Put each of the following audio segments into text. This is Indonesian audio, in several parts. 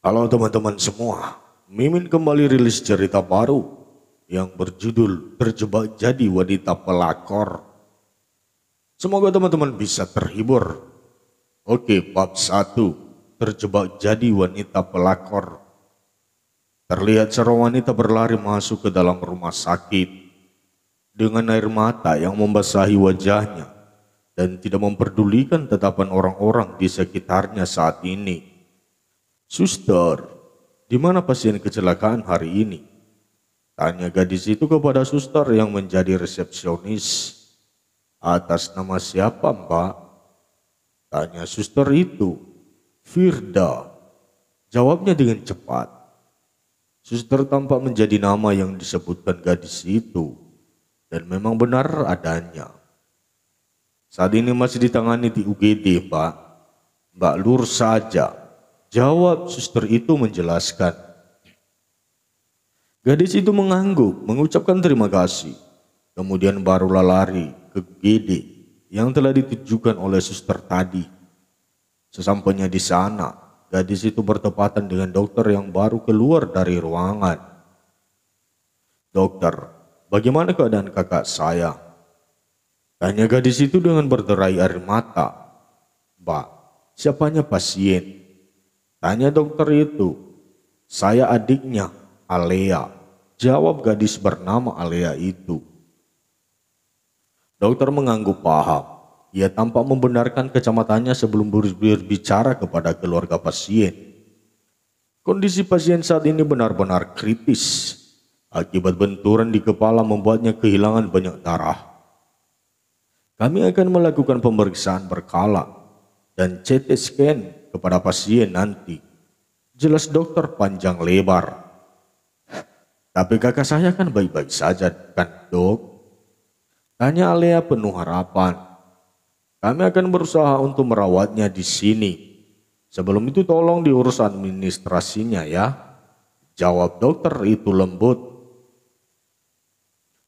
Halo teman-teman semua, Mimin kembali rilis cerita baru yang berjudul Terjebak Jadi Wanita Pelakor. Semoga teman-teman bisa terhibur. Oke, bab 1, Terjebak Jadi Wanita Pelakor. Terlihat seorang wanita berlari masuk ke dalam rumah sakit dengan air mata yang membasahi wajahnya dan tidak memperdulikan tatapan orang-orang di sekitarnya saat ini. "Suster, di mana pasien kecelakaan hari ini?" tanya gadis itu kepada suster yang menjadi resepsionis. "Atas nama siapa, Mbak?" tanya suster itu. "Firda," jawabnya dengan cepat. Suster tampak menjadi nama yang disebutkan gadis itu, dan memang benar adanya. "Saat ini masih ditangani di UGD, Mbak. Mbak lur saja," jawab suster itu menjelaskan. Gadis itu mengangguk, mengucapkan terima kasih. Kemudian barulah lari ke GD yang telah ditujukan oleh suster tadi. Sesampainya di sana, gadis itu bertepatan dengan dokter yang baru keluar dari ruangan. "Dokter, bagaimana keadaan kakak saya?" tanya gadis itu dengan berderai air mata. "Mbak, siapanya pasien?" tanya dokter itu. "Saya adiknya, Alea," jawab gadis bernama Alea itu. Dokter mengangguk paham. Ia tampak membenarkan kacamatannya sebelum berbicara kepada keluarga pasien. Kondisi pasien saat ini benar-benar kritis. Akibat benturan di kepala membuatnya kehilangan banyak darah. "Kami akan melakukan pemeriksaan berkala dan CT scan kepada pasien nanti," jelas dokter panjang lebar. "Tapi kakak saya kan baik-baik saja kan, Dok?" tanya Alea penuh harapan. "Kami akan berusaha untuk merawatnya di sini. Sebelum itu tolong diurus administrasinya ya," jawab dokter itu lembut.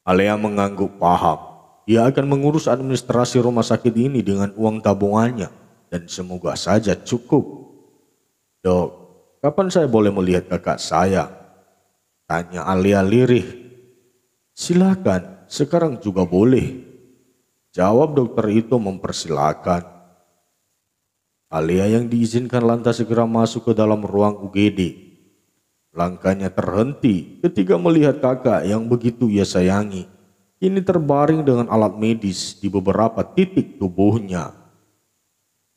Alea mengangguk paham. Ia akan mengurus administrasi rumah sakit ini dengan uang tabungannya dan semoga saja cukup. "Dok, kapan saya boleh melihat kakak saya?" tanya Alea lirih. "Silakan, sekarang juga boleh," jawab dokter itu mempersilakan. Alea yang diizinkan lantas segera masuk ke dalam ruang UGD. Langkahnya terhenti ketika melihat kakak yang begitu ia sayangi kini terbaring dengan alat medis di beberapa titik tubuhnya.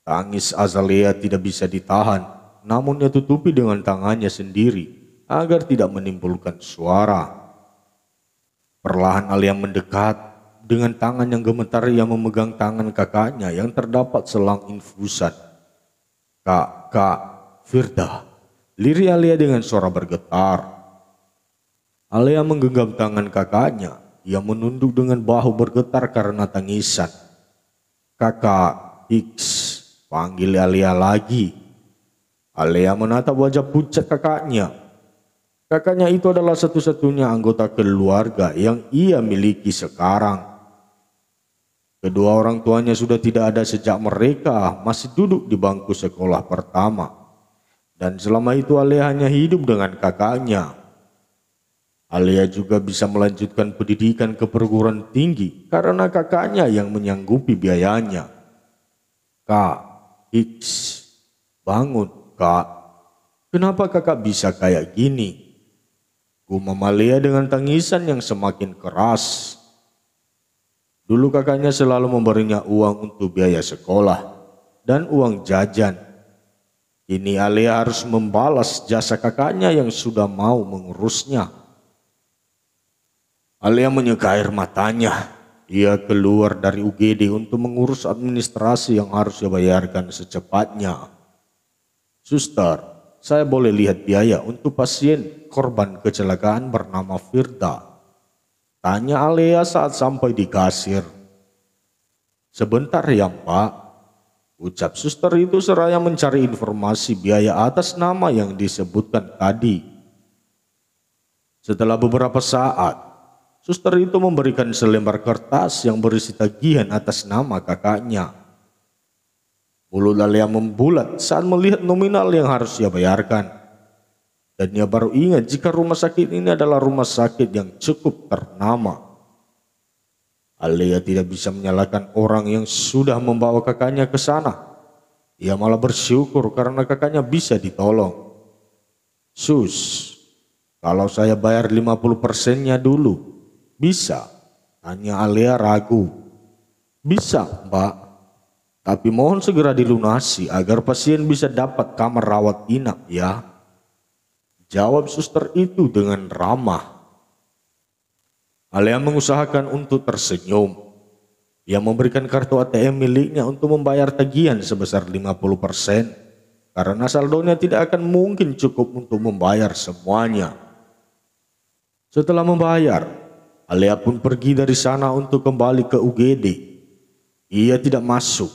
Tangis Azalea tidak bisa ditahan, namun ia tutupi dengan tangannya sendiri agar tidak menimbulkan suara. Perlahan Alea mendekat, dengan tangan yang gemetar ia memegang tangan kakaknya yang terdapat selang infusan. Kak, Firda," lirih Alea dengan suara bergetar. Alea menggenggam tangan kakaknya. Ia menunduk dengan bahu bergetar karena tangisan. "Kakak, X," panggil Alea lagi. Alea menatap wajah pucat kakaknya. Kakaknya itu adalah satu-satunya anggota keluarga yang ia miliki sekarang. Kedua orang tuanya sudah tidak ada sejak mereka masih duduk di bangku sekolah pertama. Dan selama itu Alea hanya hidup dengan kakaknya. Alea juga bisa melanjutkan pendidikan ke perguruan tinggi karena kakaknya yang menyanggupi biayanya. "Kak, X, bangun kak. Kenapa kakak bisa kayak gini?" gumam Alea dengan tangisan yang semakin keras. Dulu kakaknya selalu memberinya uang untuk biaya sekolah dan uang jajan. Kini Alea harus membalas jasa kakaknya yang sudah mau mengurusnya. Alea menyeka air matanya. Ia keluar dari UGD untuk mengurus administrasi yang harus ia bayarkan secepatnya. "Suster, saya boleh lihat biaya untuk pasien korban kecelakaan bernama Firda?" tanya Alea saat sampai di kasir. "Sebentar ya Mbak," ucap suster itu seraya mencari informasi biaya atas nama yang disebutkan tadi. Setelah beberapa saat, suster itu memberikan selembar kertas yang berisi tagihan atas nama kakaknya. Mulut Alea membulat saat melihat nominal yang harus ia bayarkan. Dan ia baru ingat jika rumah sakit ini adalah rumah sakit yang cukup ternama. Alia tidak bisa menyalahkan orang yang sudah membawa kakaknya ke sana. Ia malah bersyukur karena kakaknya bisa ditolong. Sus, kalau saya bayar 50%-nya dulu, bisa? Tanya Alia ragu. Bisa, Mbak. Tapi mohon segera dilunasi agar pasien bisa dapat kamar rawat inap ya. Jawab suster itu dengan ramah. Alia mengusahakan untuk tersenyum. Ia memberikan kartu ATM miliknya untuk membayar tagihan sebesar 50%. Karena saldonya tidak akan mungkin cukup untuk membayar semuanya. Setelah membayar, Alia pun pergi dari sana untuk kembali ke UGD. Ia tidak masuk,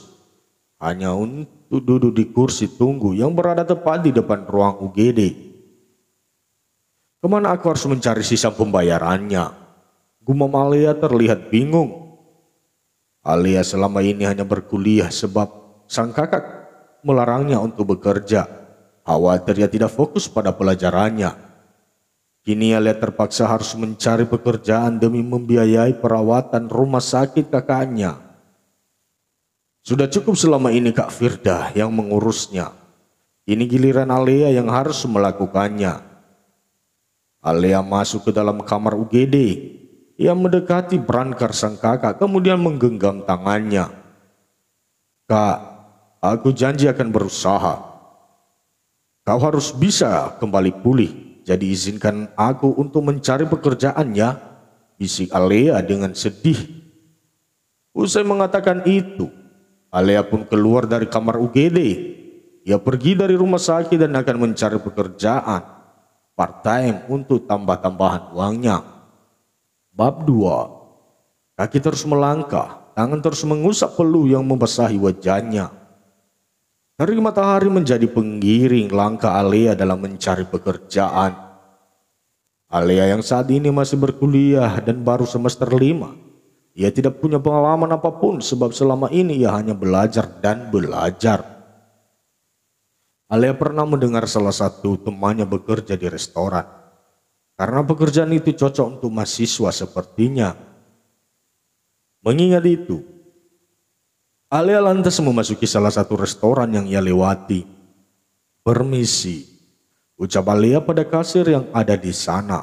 hanya untuk duduk di kursi tunggu yang berada tepat di depan ruang UGD. Kemana aku harus mencari sisa pembayarannya? Gumam Alia terlihat bingung. Alia selama ini hanya berkuliah sebab sang kakak melarangnya untuk bekerja. Khawatir ia tidak fokus pada pelajarannya. Kini Alia terpaksa harus mencari pekerjaan demi membiayai perawatan rumah sakit kakaknya. Sudah cukup selama ini Kak Firda yang mengurusnya. Ini giliran Alia yang harus melakukannya. Alia masuk ke dalam kamar UGD. Ia mendekati berangkar sang kakak kemudian menggenggam tangannya. Kak, aku janji akan berusaha. Kau harus bisa kembali pulih. Jadi izinkan aku untuk mencari pekerjaan ya, bisik Alia dengan sedih. Usai mengatakan itu, Alia pun keluar dari kamar UGD. Ia pergi dari rumah sakit dan akan mencari pekerjaan part-time untuk tambah-tambahan uangnya. Bab 2. Kaki terus melangkah, tangan terus mengusap peluh yang membasahi wajahnya. Terik matahari menjadi penggiring langkah Alia dalam mencari pekerjaan. Alia yang saat ini masih berkuliah dan baru semester 5. Ia tidak punya pengalaman apapun sebab selama ini ia hanya belajar dan belajar. Alia pernah mendengar salah satu temannya bekerja di restoran. Karena pekerjaan itu cocok untuk mahasiswa sepertinya. Mengingat itu, Alia lantas memasuki salah satu restoran yang ia lewati. Permisi, ucap Alia pada kasir yang ada di sana.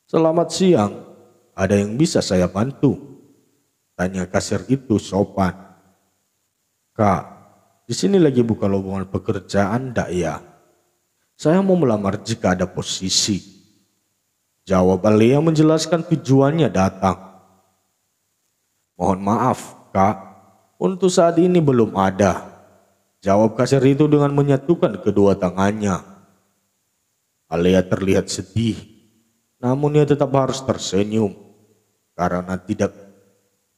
Selamat siang, ada yang bisa saya bantu? Tanya kasir itu sopan. Kak, di sini lagi buka lowongan pekerjaan ndak ya? Saya mau melamar jika ada posisi. Jawab Alia menjelaskan tujuannya datang. Mohon maaf, Kak, untuk saat ini belum ada. Jawab kasir itu dengan menyatukan kedua tangannya. Alia terlihat sedih, namun ia tetap harus tersenyum karena tidak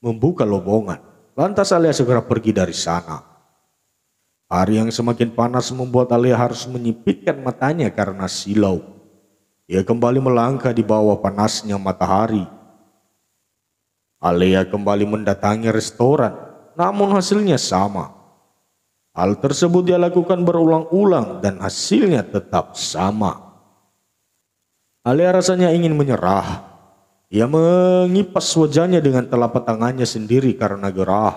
membuka lowongan. Lantas Alia segera pergi dari sana. Hari yang semakin panas membuat Alia harus menyipitkan matanya karena silau. Ia kembali melangkah di bawah panasnya matahari. Alia kembali mendatangi restoran, namun hasilnya sama. Hal tersebut dia lakukan berulang-ulang dan hasilnya tetap sama. Alia rasanya ingin menyerah. Ia mengipas wajahnya dengan telapak tangannya sendiri karena gerah.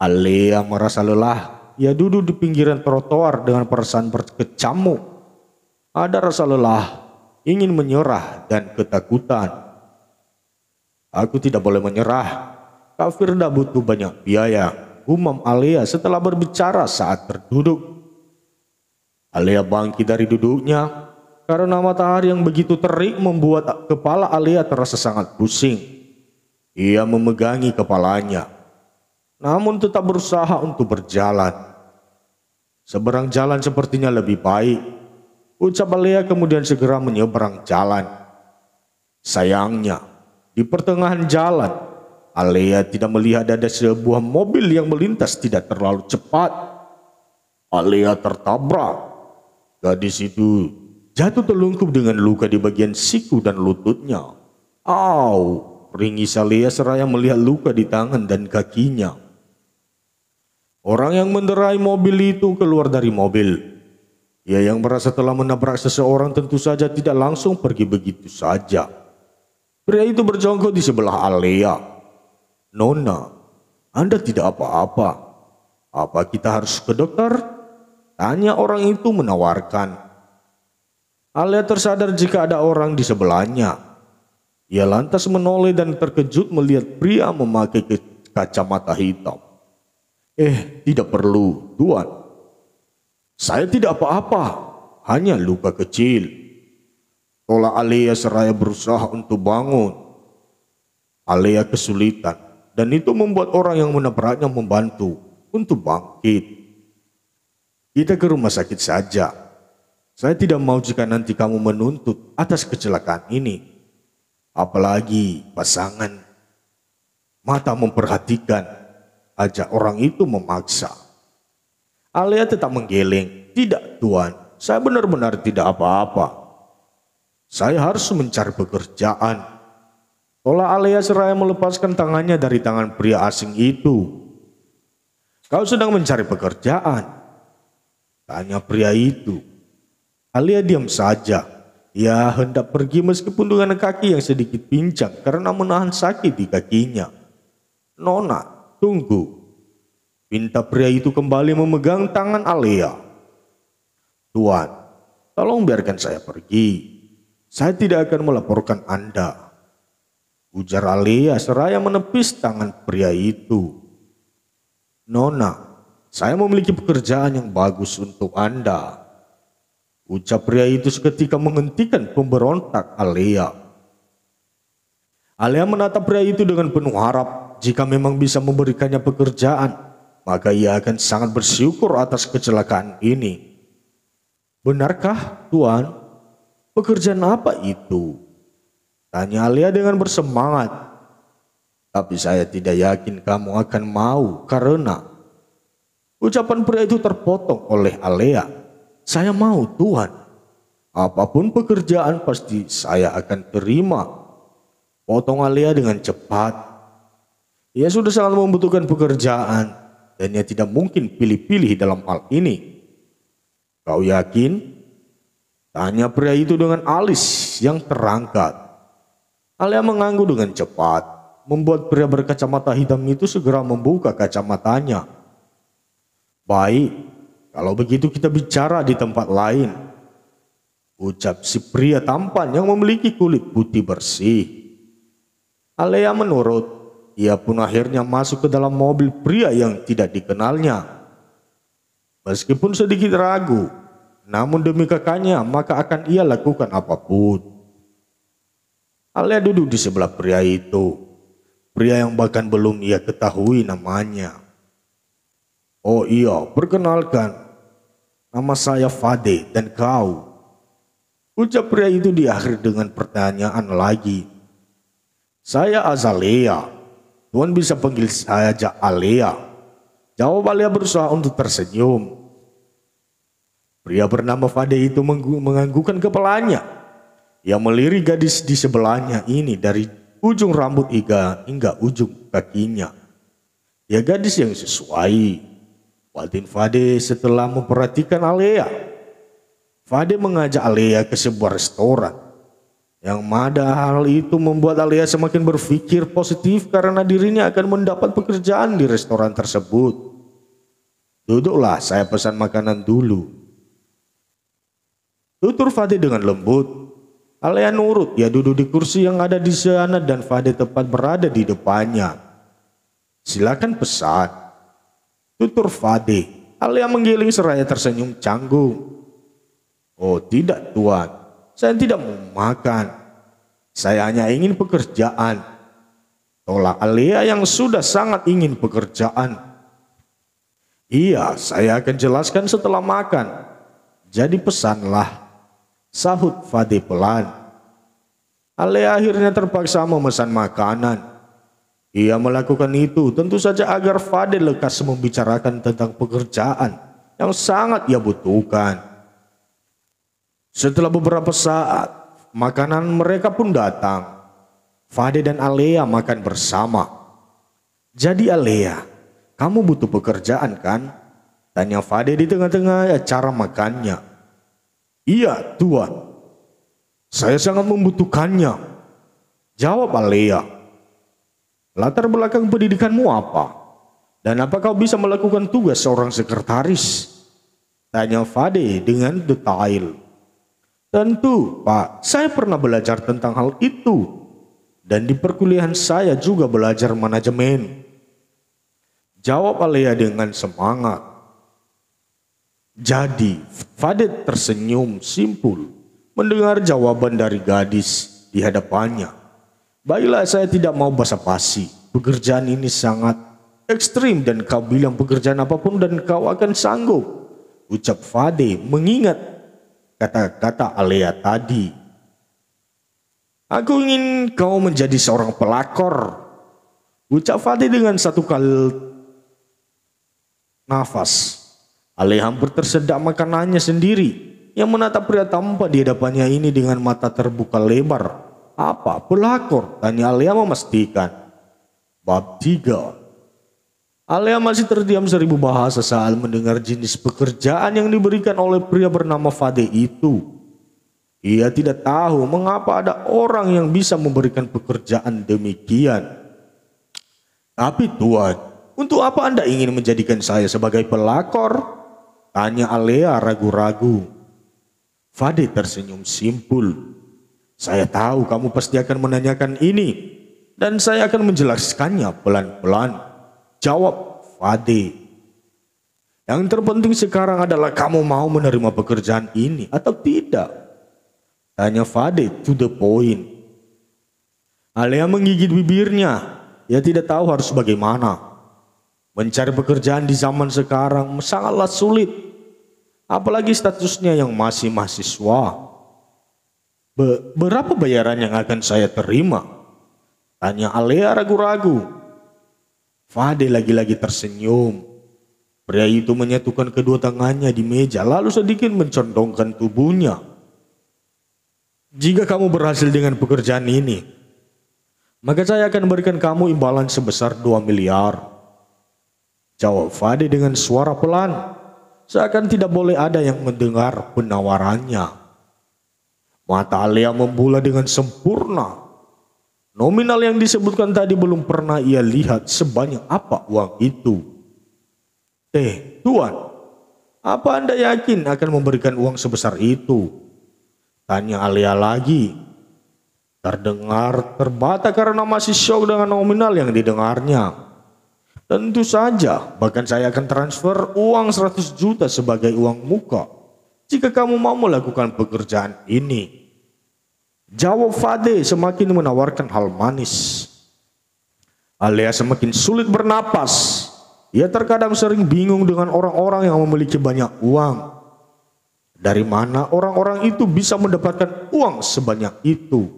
Alia merasa lelah. Ia duduk di pinggiran trotoar dengan perasaan berkecamuk. Ada rasa lelah, ingin menyerah dan ketakutan. Aku tidak boleh menyerah. Kak Firda butuh banyak biaya, gumam Alia setelah berbicara saat terduduk. Alia bangkit dari duduknya karena matahari yang begitu terik membuat kepala Alia terasa sangat pusing. Ia memegangi kepalanya, namun tetap berusaha untuk berjalan. Seberang jalan sepertinya lebih baik, ucap Alia kemudian segera menyeberang jalan. Sayangnya, di pertengahan jalan, Alia tidak melihat ada sebuah mobil yang melintas tidak terlalu cepat. Alia tertabrak. Gadis itu jatuh terlungkup dengan luka di bagian siku dan lututnya. Au, ringis Alia seraya melihat luka di tangan dan kakinya. Orang yang menderai mobil itu keluar dari mobil. Ia yang merasa telah menabrak seseorang tentu saja tidak langsung pergi begitu saja. Pria itu berjongkok di sebelah Alea. "Nona, Anda tidak apa-apa. Apa kita harus ke dokter?" tanya orang itu menawarkan. Alea tersadar jika ada orang di sebelahnya. Ia lantas menoleh dan terkejut melihat pria memakai kacamata hitam. Tidak perlu, Tuan. Saya tidak apa-apa, hanya luka kecil," tolak Alea seraya berusaha untuk bangun. Alea kesulitan dan itu membuat orang yang menabraknya membantu untuk bangkit. "Kita ke rumah sakit saja. Saya tidak mau jika nanti kamu menuntut atas kecelakaan ini. Apalagi pasangan." Mata memperhatikan, ajak orang itu memaksa. Alea tetap menggeleng. "Tidak, Tuan, saya benar-benar tidak apa-apa. Saya harus mencari pekerjaan," tolak Alea seraya melepaskan tangannya dari tangan pria asing itu. "Kau sedang mencari pekerjaan?" tanya pria itu. Alea diam saja. Ia hendak pergi meskipun dengan kaki yang sedikit pincang karena menahan sakit di kakinya. "Nona, tunggu," pinta pria itu kembali memegang tangan Alea. "Tuan, tolong biarkan saya pergi. Saya tidak akan melaporkan Anda," ujar Alea seraya menepis tangan pria itu. "Nona, saya memiliki pekerjaan yang bagus untuk Anda," ucap pria itu seketika menghentikan pemberontak Alea. Alea menatap pria itu dengan penuh harap. Jika memang bisa memberikannya pekerjaan, maka ia akan sangat bersyukur atas kecelakaan ini. "Benarkah, Tuan? Pekerjaan apa itu?" tanya Alea dengan bersemangat. "Tapi saya tidak yakin kamu akan mau karena..." Ucapan pria itu terpotong oleh Alea. "Saya mau, Tuan. Apapun pekerjaan pasti saya akan terima," potong Alea dengan cepat. Ia sudah sangat membutuhkan pekerjaan dan ia tidak mungkin pilih-pilih dalam hal ini. "Kau yakin?" tanya pria itu dengan alis yang terangkat. Alea mengangguk dengan cepat, membuat pria berkacamata hitam itu segera membuka kacamatanya. "Baik, kalau begitu kita bicara di tempat lain," ucap si pria tampan yang memiliki kulit putih bersih. Alea menurut. Ia pun akhirnya masuk ke dalam mobil pria yang tidak dikenalnya. Meskipun sedikit ragu, namun demi kakaknya maka akan ia lakukan apapun. Alea duduk di sebelah pria itu, pria yang bahkan belum ia ketahui namanya. "Oh iya, perkenalkan, nama saya Fade dan kau?" ucap pria itu di akhir dengan pertanyaan lagi. "Saya Azalea. Tuan bisa panggil saja Alea," jawab Alea berusaha untuk tersenyum. Pria bernama Fade itu menganggukkan kepalanya. Ia melirik gadis di sebelahnya ini dari ujung rambut hingga ujung kakinya. "Ya, gadis yang sesuai," batin Fade setelah memperhatikan Alea. Fade mengajak Alea ke sebuah restoran. Yang mana hal itu membuat Alea semakin berpikir positif karena dirinya akan mendapat pekerjaan di restoran tersebut. "Duduklah, saya pesan makanan dulu," tutur Fade dengan lembut. Alea nurut. Ia duduk di kursi yang ada di sana dan Fade tepat berada di depannya. "Silakan pesan," tutur Fade. Alea menggiling seraya tersenyum canggung. "Oh tidak, Tuan. Saya tidak mau makan. Saya hanya ingin pekerjaan," tolak Alea yang sudah sangat ingin pekerjaan. "Iya, saya akan jelaskan setelah makan. Jadi pesanlah," sahut Fade pelan. Alea akhirnya terpaksa memesan makanan. Ia melakukan itu tentu saja agar Fade lekas membicarakan tentang pekerjaan yang sangat ia butuhkan. Setelah beberapa saat, makanan mereka pun datang. Fade dan Alea makan bersama. "Jadi Alea, kamu butuh pekerjaan kan?" tanya Fade di tengah-tengah acara makannya. Iya, Tuan. Saya sangat membutuhkannya, jawab Alea. Latar belakang pendidikanmu apa? Dan apa kau bisa melakukan tugas seorang sekretaris? Tanya Fade dengan detail. Tentu, Pak, saya pernah belajar tentang hal itu. Dan di perkuliahan saya juga belajar manajemen. Jawab Alea dengan semangat. Jadi, Fade tersenyum simpul mendengar jawaban dari gadis di hadapannya. Baiklah, saya tidak mau basa-basi. Pekerjaan ini sangat ekstrim dan kau bilang pekerjaan apapun dan kau akan sanggup. Ucap Fade mengingat kata-kata Alea tadi. Aku ingin kau menjadi seorang pelakor. Ucap Fade dengan satu kali nafas. Alea hampir tersedak makanannya sendiri. Yang menatap pria tampan di hadapannya ini dengan mata terbuka lebar. Apa? Pelakor? Tanya Alea memastikan. Bab 3. Alea masih terdiam seribu bahasa saat mendengar jenis pekerjaan yang diberikan oleh pria bernama Fade itu. Ia tidak tahu mengapa ada orang yang bisa memberikan pekerjaan demikian. Tapi Tuan, untuk apa Anda ingin menjadikan saya sebagai pelakor? Tanya Alea ragu-ragu. Fade tersenyum simpul. Saya tahu kamu pasti akan menanyakan ini. Dan saya akan menjelaskannya pelan-pelan. Jawab Fade. Yang terpenting sekarang adalah kamu mau menerima pekerjaan ini atau tidak? Tanya Fade to the point. Alea menggigit bibirnya. Ia tidak tahu harus bagaimana. Mencari pekerjaan di zaman sekarang sangatlah sulit. Apalagi statusnya yang masih mahasiswa. Berapa bayaran yang akan saya terima? Tanya Alea ragu-ragu. Fade lagi-lagi tersenyum. Pria itu menyatukan kedua tangannya di meja lalu sedikit mencondongkan tubuhnya. Jika kamu berhasil dengan pekerjaan ini, maka saya akan berikan kamu imbalan sebesar 2 miliar. Jawab Fade dengan suara pelan, seakan tidak boleh ada yang mendengar penawarannya. Mata Alea membulat dengan sempurna. Nominal yang disebutkan tadi belum pernah ia lihat sebanyak apa uang itu. Tuan, apa Anda yakin akan memberikan uang sebesar itu? Tanya Alea lagi. Terdengar terbata karena masih syok dengan nominal yang didengarnya. Tentu saja, bahkan saya akan transfer uang 100 juta sebagai uang muka jika kamu mau melakukan pekerjaan ini. Jawab Fade semakin menawarkan hal manis. Alea semakin sulit bernapas. Ia terkadang sering bingung dengan orang-orang yang memiliki banyak uang. Dari mana orang-orang itu bisa mendapatkan uang sebanyak itu?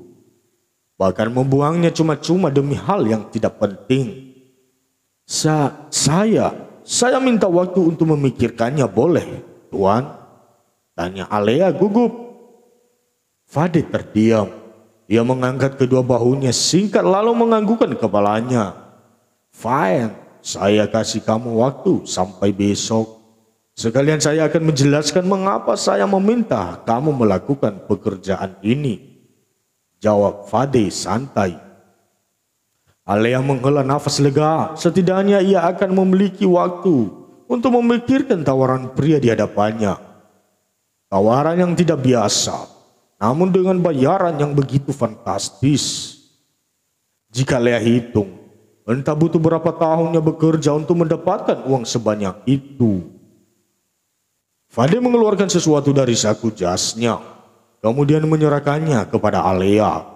Bahkan membuangnya cuma-cuma demi hal yang tidak penting. Saya minta waktu untuk memikirkannya, boleh, Tuan? Tanya Alea gugup. Fade terdiam. Ia mengangkat kedua bahunya singkat lalu menganggukkan kepalanya. Fine, saya kasih kamu waktu sampai besok. Sekalian saya akan menjelaskan mengapa saya meminta kamu melakukan pekerjaan ini. Jawab Fade santai. Alea menghela nafas lega. Setidaknya ia akan memiliki waktu untuk memikirkan tawaran pria di hadapannya. Tawaran yang tidak biasa, namun dengan bayaran yang begitu fantastis. Jika Alea hitung, entah butuh berapa tahunnya bekerja untuk mendapatkan uang sebanyak itu. Fade mengeluarkan sesuatu dari saku jasnya, kemudian menyerahkannya kepada Alea.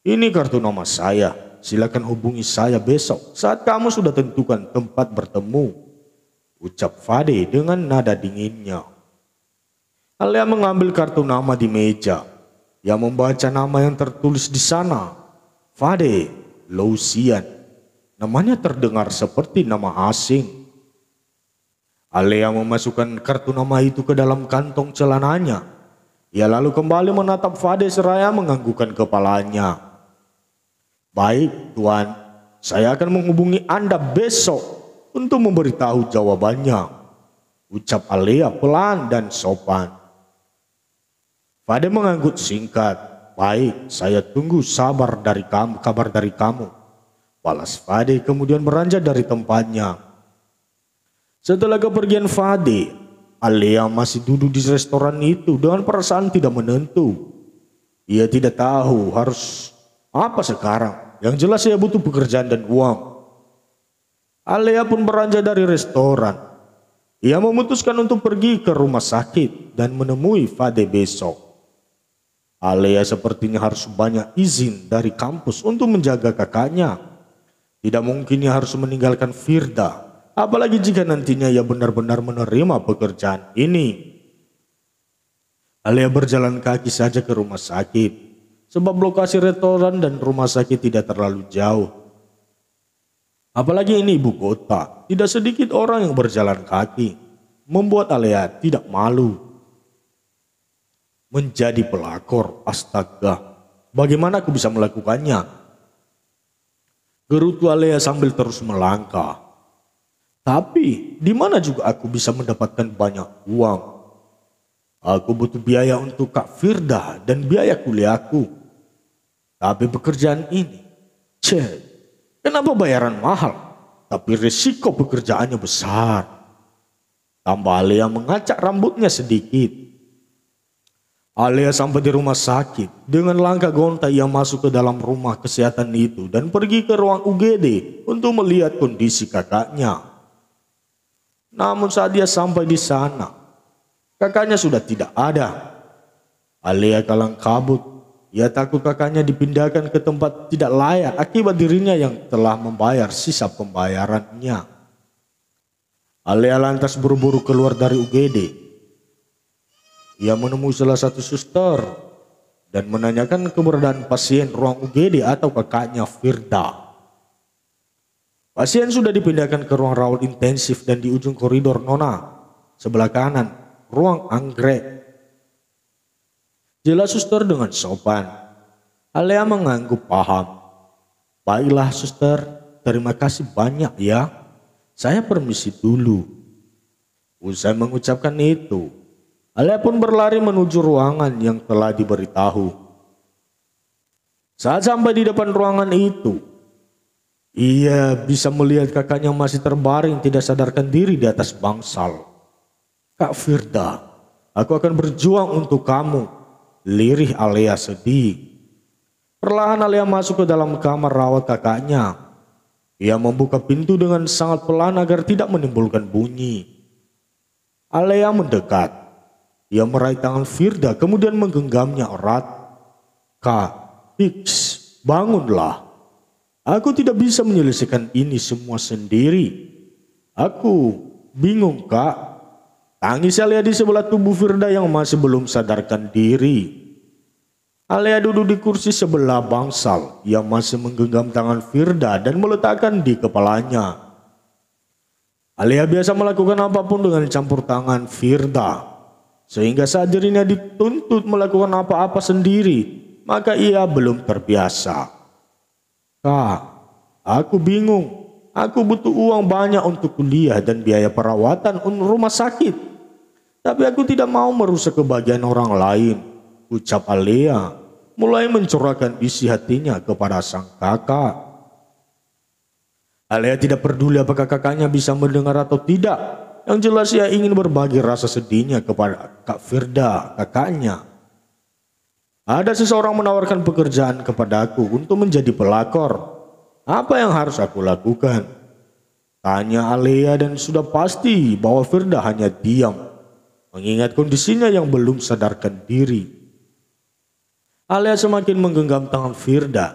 Ini kartu nama saya, silakan hubungi saya besok saat kamu sudah tentukan tempat bertemu. Ucap Fade dengan nada dinginnya. Alea mengambil kartu nama di meja. Ia membaca nama yang tertulis di sana. Fade Lausian. Namanya terdengar seperti nama asing. Alea memasukkan kartu nama itu ke dalam kantong celananya. Ia lalu kembali menatap Fade seraya menganggukkan kepalanya. Baik, Tuan. Saya akan menghubungi Anda besok untuk memberitahu jawabannya. Ucap Alea pelan dan sopan. Fade mengangguk singkat. Baik, saya tunggu kabar dari kamu. Balas Fade kemudian beranjak dari tempatnya. Setelah kepergian Fade, Alea masih duduk di restoran itu dengan perasaan tidak menentu. Ia tidak tahu harus apa sekarang. Yang jelas ia butuh pekerjaan dan uang. Alea pun beranjak dari restoran. Ia memutuskan untuk pergi ke rumah sakit dan menemui Fade besok. Alea sepertinya harus banyak izin dari kampus untuk menjaga kakaknya. Tidak mungkin ia harus meninggalkan Firda, apalagi jika nantinya ia benar-benar menerima pekerjaan ini. Alea berjalan kaki saja ke rumah sakit, sebab lokasi restoran dan rumah sakit tidak terlalu jauh. Apalagi ini ibu kota, tidak sedikit orang yang berjalan kaki, membuat Alea tidak malu. Menjadi pelakor, astaga, bagaimana aku bisa melakukannya? Gerutu Alea sambil terus melangkah. Tapi, di mana juga aku bisa mendapatkan banyak uang? Aku butuh biaya untuk Kak Firda dan biaya kuliahku. Tapi pekerjaan ini, kenapa bayaran mahal? Tapi risiko pekerjaannya besar. Tambah Alea mengacak rambutnya sedikit. Alea sampai di rumah sakit. Dengan langkah gonta ia masuk ke dalam rumah kesehatan itu dan pergi ke ruang UGD untuk melihat kondisi kakaknya. Namun saat dia sampai di sana, kakaknya sudah tidak ada. Alea kalang kabut. Ia takut kakaknya dipindahkan ke tempat tidak layak akibat dirinya yang telah membayar sisa pembayarannya. Alea lantas buru-buru keluar dari UGD. Ia menemui salah satu suster dan menanyakan keberadaan pasien ruang UGD atau kakaknya Firda. Pasien sudah dipindahkan ke ruang rawat intensif dan di ujung koridor Nona, sebelah kanan, ruang anggrek. Jelas suster dengan sopan. Alea mengangguk paham. Baiklah suster, terima kasih banyak ya. Saya permisi dulu. Usai mengucapkan itu, Alea pun berlari menuju ruangan yang telah diberitahu. Saat sampai di depan ruangan itu, ia bisa melihat kakaknya masih terbaring tidak sadarkan diri di atas bangsal. Kak Firda, aku akan berjuang untuk kamu. Lirih Alea sedih. Perlahan Alea masuk ke dalam kamar rawat kakaknya. Ia membuka pintu dengan sangat pelan agar tidak menimbulkan bunyi. Alea mendekat. Ia meraih tangan Firda kemudian menggenggamnya erat. Kak, bangunlah. Aku tidak bisa menyelesaikan ini semua sendiri. Aku bingung kak. Tangis Alea di sebelah tubuh Firda yang masih belum sadarkan diri. Alea duduk di kursi sebelah bangsal. Ia masih menggenggam tangan Firda dan meletakkan di kepalanya. Alea biasa melakukan apapun dengan campur tangan Firda. Sehingga saat dirinya dituntut melakukan apa-apa sendiri, maka ia belum terbiasa. Kak, aku bingung. Aku butuh uang banyak untuk kuliah dan biaya perawatan rumah sakit. Tapi aku tidak mau merusak kebahagiaan orang lain, ucap Alea, mulai mencurahkan isi hatinya kepada sang kakak. Alea tidak peduli apakah kakaknya bisa mendengar atau tidak. Yang jelas ia ingin berbagi rasa sedihnya kepada Kak Firda, kakaknya. Ada seseorang menawarkan pekerjaan kepadaku untuk menjadi pelakor. Apa yang harus aku lakukan? Tanya Alea dan sudah pasti bahwa Firda hanya diam, mengingat kondisinya yang belum sadarkan diri. Alea semakin menggenggam tangan Firda.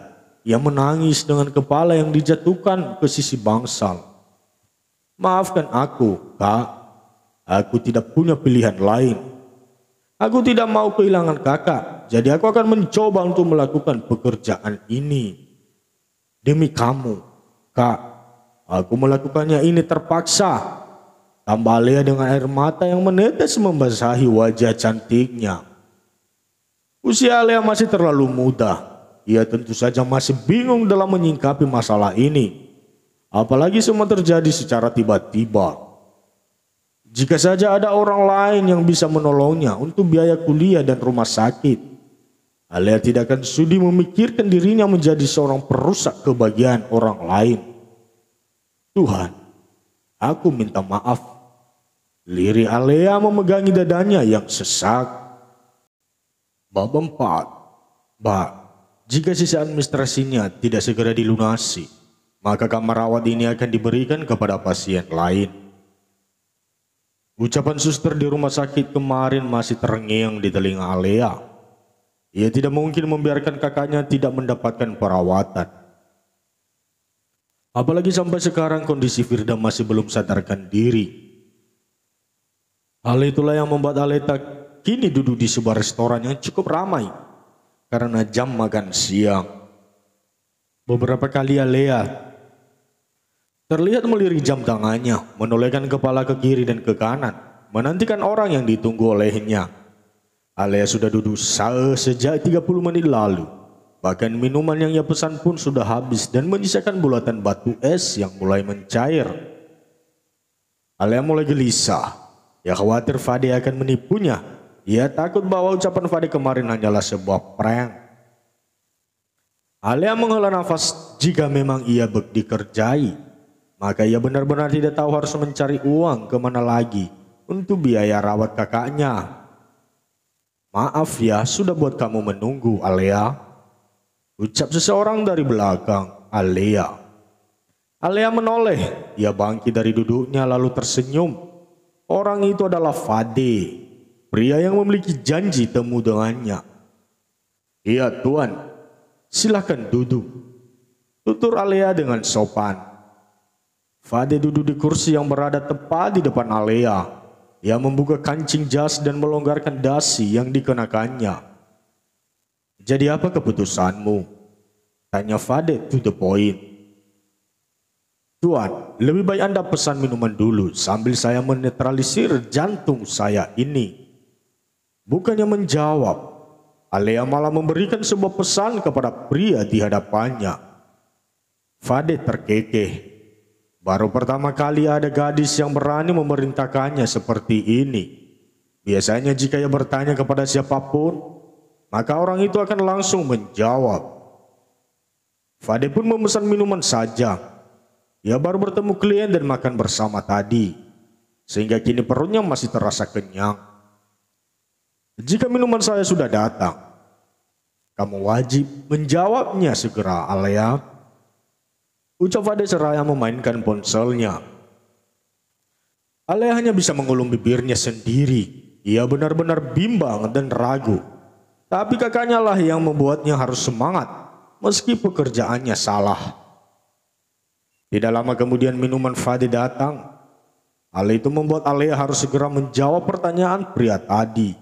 Ia menangis dengan kepala yang dijatuhkan ke sisi bangsal. Maafkan aku, Kak. Aku tidak punya pilihan lain. Aku tidak mau kehilangan kakak, jadi aku akan mencoba untuk melakukan pekerjaan ini. Demi kamu, Kak. Aku melakukannya ini terpaksa. Tambah Alea dengan air mata yang menetes membasahi wajah cantiknya. Usia Alea masih terlalu muda. Ia tentu saja masih bingung dalam menyingkapi masalah ini. Apalagi semua terjadi secara tiba-tiba. Jika saja ada orang lain yang bisa menolongnya untuk biaya kuliah dan rumah sakit, Alea tidak akan sudi memikirkan dirinya menjadi seorang perusak kebahagiaan orang lain. Tuhan, aku minta maaf. Lirih Alea memegangi dadanya yang sesak. Bab 4. Jika sisa administrasinya tidak segera dilunasi, maka kamar rawat ini akan diberikan kepada pasien lain. Ucapan suster di rumah sakit kemarin masih terngiang di telinga Alea. Ia tidak mungkin membiarkan kakaknya tidak mendapatkan perawatan. Apalagi sampai sekarang kondisi Firda masih belum sadarkan diri. Hal itulah yang membuat Aleta kini duduk di sebuah restoran yang cukup ramai karena jam makan siang. Beberapa kali Alea terlihat melirik jam tangannya, menolehkan kepala ke kiri dan ke kanan, menantikan orang yang ditunggu olehnya. Alea sudah duduk sejak 30 menit lalu. Bahkan minuman yang ia pesan pun sudah habis dan menyisakan bulatan batu es yang mulai mencair. Alea mulai gelisah. Ia khawatir Fade akan menipunya. Ia takut bahwa ucapan Fade kemarin hanyalah sebuah prank. Alea menghela nafas. Jika memang ia dikerjai, maka ia benar-benar tidak tahu harus mencari uang kemana lagi untuk biaya rawat kakaknya. Maaf ya, sudah buat kamu menunggu, Alea. Ucap seseorang dari belakang Alea. Alea menoleh. Ia bangkit dari duduknya lalu tersenyum. Orang itu adalah Fade, pria yang memiliki janji temu dengannya. Iya tuan, silakan duduk, tutur Alea dengan sopan. Fade duduk di kursi yang berada tepat di depan Alea. Ia membuka kancing jas dan melonggarkan dasi yang dikenakannya. Jadi apa keputusanmu? Tanya Fade to the point. Tuan, lebih baik Anda pesan minuman dulu sambil saya menetralisir jantung saya ini. Bukannya menjawab, Alea malah memberikan sebuah pesan kepada pria di hadapannya. Fade terkekeh. Baru pertama kali ada gadis yang berani memerintahkannya seperti ini. Biasanya jika ia bertanya kepada siapapun, maka orang itu akan langsung menjawab. Fade pun memesan minuman saja. Ia baru bertemu klien dan makan bersama tadi, sehingga kini perutnya masih terasa kenyang. Jika minuman saya sudah datang, kamu wajib menjawabnya segera, Alea. Ucap Fade seraya memainkan ponselnya. Alea hanya bisa mengulung bibirnya sendiri. Ia benar-benar bimbang dan ragu. Tapi kakaknya lah yang membuatnya harus semangat, meski pekerjaannya salah. Tidak lama kemudian minuman Fade datang. Hal itu membuat Alea harus segera menjawab pertanyaan pria tadi,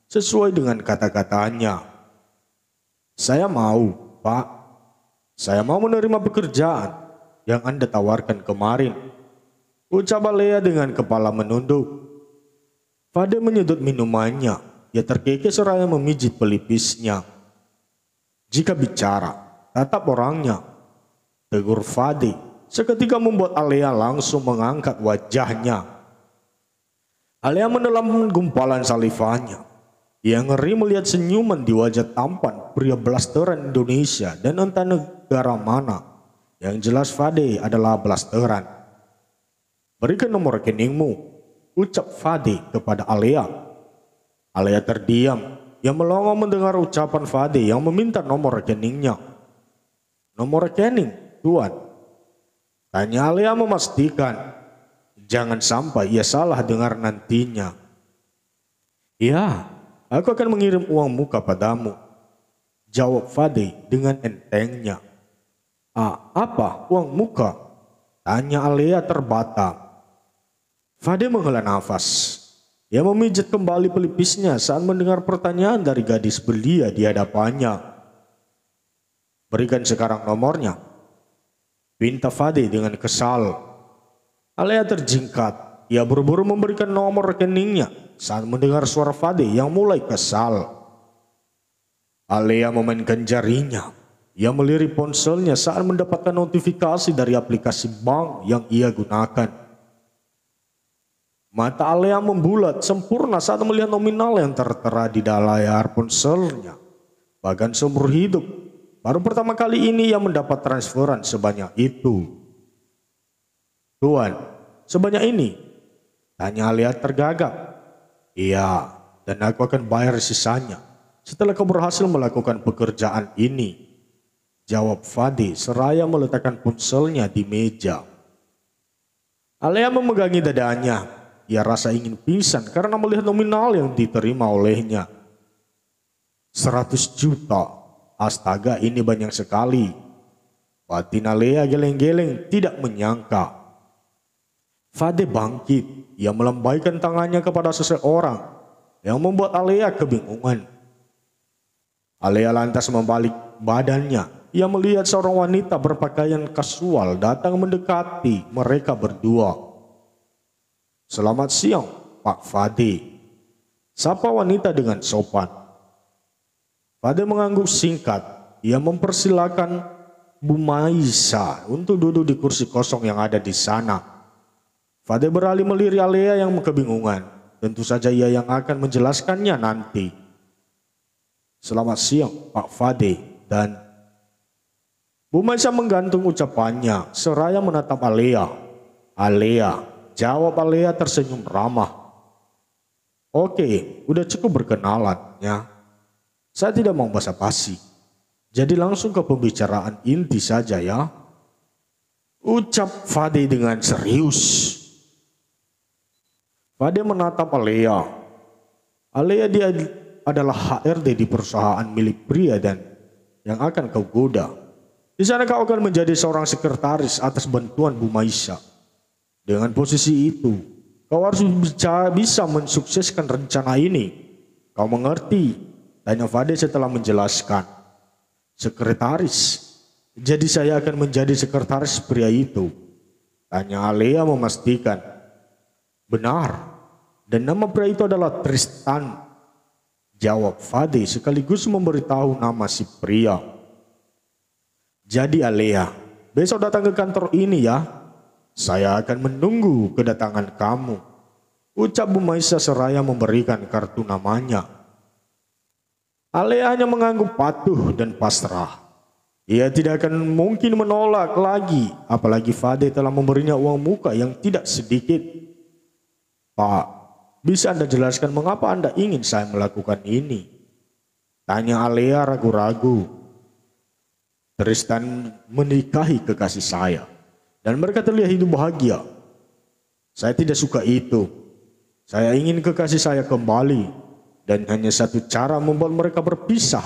sesuai dengan kata-katanya. Saya mau, Pak. Saya mau menerima pekerjaan yang Anda tawarkan kemarin. Ucap Alea dengan kepala menunduk. Fade menyedot minumannya. Ia terkekeh seraya memijit pelipisnya. Jika bicara, tatap orangnya, tegur Fade. Seketika membuat Alea langsung mengangkat wajahnya. Alea menelan gumpalan salivanya. Ia ngeri melihat senyuman di wajah tampan pria blasteran Indonesia dan entah negara mana. Yang jelas Fade adalah blasteran. Berikan nomor rekeningmu, ucap Fade kepada Alea. Alea terdiam. Ia melongo mendengar ucapan Fade yang meminta nomor rekeningnya. Nomor rekening, tuan? Tanya Alea memastikan. Jangan sampai ia salah dengar nantinya. Ya, aku akan mengirim uang muka padamu, jawab Fade dengan entengnya. Apa uang muka? Tanya Alea terbata. Fade menghela nafas. Ia memijit kembali pelipisnya saat mendengar pertanyaan dari gadis belia di hadapannya. Berikan sekarang nomornya, pinta Fade dengan kesal. Alea terjingkat. Ia buru-buru memberikan nomor rekeningnya saat mendengar suara Fade yang mulai kesal. Alea memainkan jarinya. Ia melirik ponselnya saat mendapatkan notifikasi dari aplikasi bank yang ia gunakan. Mata Alea membulat sempurna saat melihat nominal yang tertera di layar ponselnya. Bahkan seumur hidup, baru pertama kali ini ia mendapat transferan sebanyak itu. "Tuan, sebanyak ini?" tanya Alea tergagap. "Iya, dan aku akan bayar sisanya setelah kau berhasil melakukan pekerjaan ini," jawab Fade seraya meletakkan ponselnya di meja. Alea memegangi dadanya. Ia rasa ingin pingsan karena melihat nominal yang diterima olehnya. 100 juta. Astaga, ini banyak sekali. Batin Alea geleng-geleng tidak menyangka. Fade bangkit. Ia melambaikan tangannya kepada seseorang yang membuat Alea kebingungan. Alea lantas membalik badannya. Ia melihat seorang wanita berpakaian kasual datang mendekati mereka berdua. "Selamat siang, Pak Fade," sapa wanita dengan sopan. Fade mengangguk singkat. Ia mempersilakan Bu Maisa untuk duduk di kursi kosong yang ada di sana. Fade beralih melirik Alea yang kebingungan. Tentu saja ia yang akan menjelaskannya nanti. "Selamat siang, Pak Fade," dan Bu Maisa menggantung ucapannya seraya menatap Alea. "Alea," jawab Alea tersenyum ramah. "Oke, udah cukup berkenalan ya. Saya tidak mau basa-basi. Jadi langsung ke pembicaraan inti saja ya," ucap Fade dengan serius. Fade menatap Alea. Alea dia adalah HRD di perusahaan milik pria dan yang akan kau goda. Di sana kau akan menjadi seorang sekretaris atas bantuan Bu Maisa. Dengan posisi itu, kau harus bisa mensukseskan rencana ini. Kau mengerti? Tanya Fade setelah menjelaskan. "Sekretaris? Jadi saya akan menjadi sekretaris pria itu?" tanya Alea memastikan. "Benar. Dan nama pria itu adalah Tristan," jawab Fade sekaligus memberitahu nama si pria. "Jadi Alea, besok datang ke kantor ini ya. Saya akan menunggu kedatangan kamu," ucap Bu Maisa seraya memberikan kartu namanya. Alea hanya mengangguk patuh dan pasrah. Ia tidak akan mungkin menolak lagi, apalagi Fade telah memberinya uang muka yang tidak sedikit. "Pak, bisa Anda jelaskan mengapa Anda ingin saya melakukan ini?" tanya Alea ragu-ragu. "Tristan menikahi kekasih saya dan mereka terlihat hidup bahagia. Saya tidak suka itu. Saya ingin kekasih saya kembali dan hanya satu cara membuat mereka berpisah,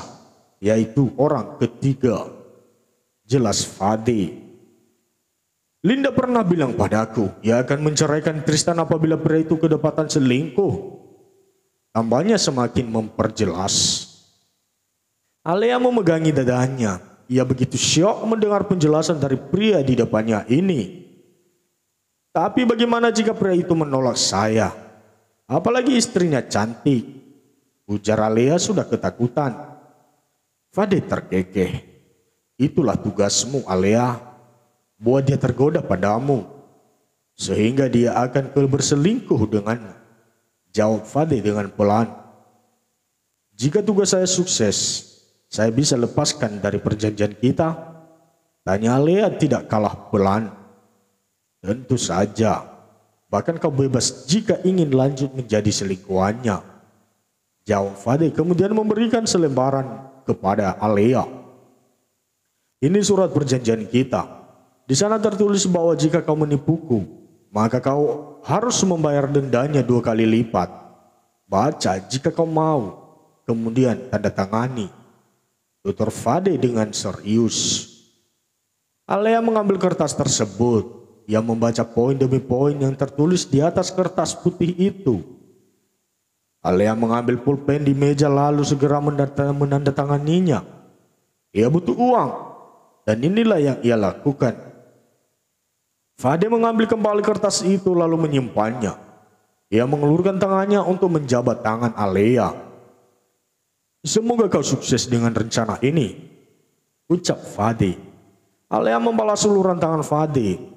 yaitu orang ketiga," jelas Fade. "Linda pernah bilang padaku ia akan menceraikan Tristan apabila pria itu kedapatan selingkuh," tambahnya semakin memperjelas. Alea memegangi dadanya. Ia begitu syok mendengar penjelasan dari pria di depannya ini. "Tapi bagaimana jika pria itu menolak saya? Apalagi istrinya cantik," ujar Alea sudah ketakutan. Fade terkekeh. "Itulah tugasmu Alea. Buat dia tergoda padamu, sehingga dia akan berselingkuh denganmu," jawab Fade dengan pelan. "Jika tugas saya sukses, saya bisa lepaskan dari perjanjian kita?" tanya Alea tidak kalah pelan. "Tentu saja. Bahkan kau bebas jika ingin lanjut menjadi selingkuhannya," jawab Fade kemudian memberikan selembaran kepada Alea. "Ini surat perjanjian kita. Di sana tertulis bahwa jika kau menipuku, maka kau harus membayar dendanya 2 kali lipat. Baca jika kau mau, kemudian tanda tangani," tutur Fade dengan serius. Alea mengambil kertas tersebut. Ia membaca poin demi poin yang tertulis di atas kertas putih itu. Alea mengambil pulpen di meja lalu segera menandatanganinya. Ia butuh uang, dan inilah yang ia lakukan. Fade mengambil kembali kertas itu lalu menyimpannya. Ia mengelurkan tangannya untuk menjabat tangan Alea. "Semoga kau sukses dengan rencana ini," ucap Fade. Alea membalas uluran tangan Fade.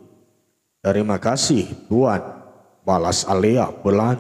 "Terima kasih, Tuan," balas Alea pelan.